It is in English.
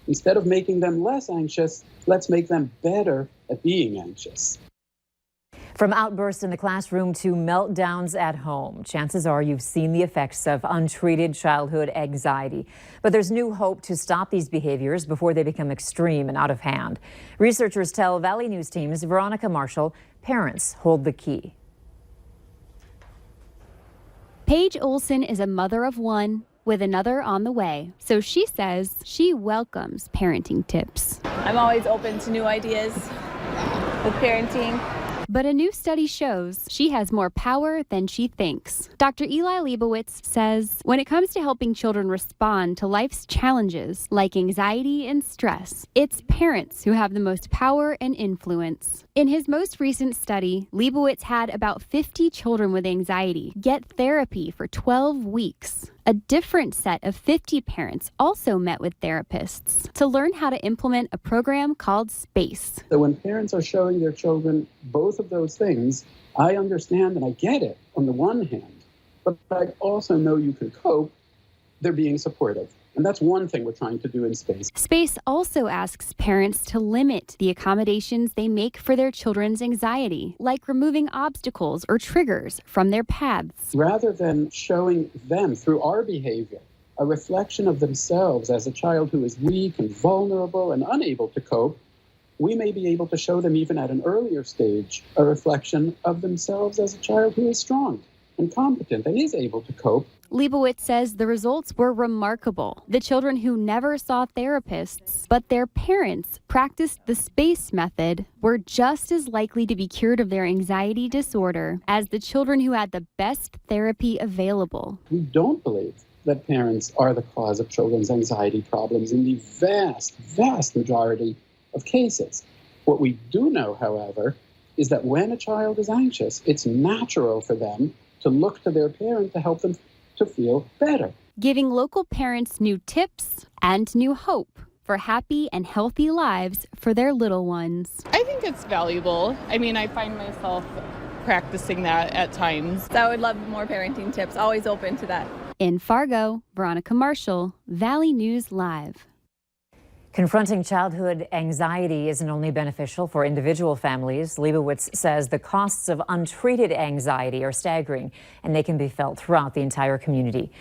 Instead of making them less anxious, let's make them better at being anxious. From outbursts in the classroom to meltdowns at home, chances are you've seen the effects of untreated childhood anxiety. But there's new hope to stop these behaviors before they become extreme and out of hand. Researchers tell Valley News Team's Veronica Marshall parents hold the key. Paige Olson is a mother of one with another on the way. So she says she welcomes parenting tips. I'm always open to new ideas with parenting. But a new study shows she has more power than she thinks. Dr. Eli Leibowitz says when it comes to helping children respond to life's challenges like anxiety and stress, it's parents who have the most power and influence. In his most recent study, Leibowitz had about 50 children with anxiety get therapy for 12 weeks. A different set of 50 parents also met with therapists to learn how to implement a program called SPACE. So when parents are showing their children both of those things, I understand and I get it on the one hand, but I also know you can cope. They're being supportive. And that's one thing we're trying to do in SPACE. SPACE also asks parents to limit the accommodations they make for their children's anxiety, like removing obstacles or triggers from their paths. Rather than showing them through our behavior a reflection of themselves as a child who is weak and vulnerable and unable to cope, we may be able to show them even at an earlier stage a reflection of themselves as a child who is strong and competent and is able to cope. Leibowitz says the results were remarkable. The children who never saw therapists, but their parents practiced the SPACE method, were just as likely to be cured of their anxiety disorder as the children who had the best therapy available. We don't believe that parents are the cause of children's anxiety problems in the vast, vast majority of cases. What we do know, however, is that when a child is anxious, it's natural for them to look to their parent to help them to feel better. Giving local parents new tips and new hope for happy and healthy lives for their little ones. I think it's valuable. I mean, I find myself practicing that at times. So I would love more parenting tips, always open to that. In Fargo, Veronica Marshall, Valley News Live. Confronting childhood anxiety isn't only beneficial for individual families. Leibowitz says the costs of untreated anxiety are staggering, and they can be felt throughout the entire community.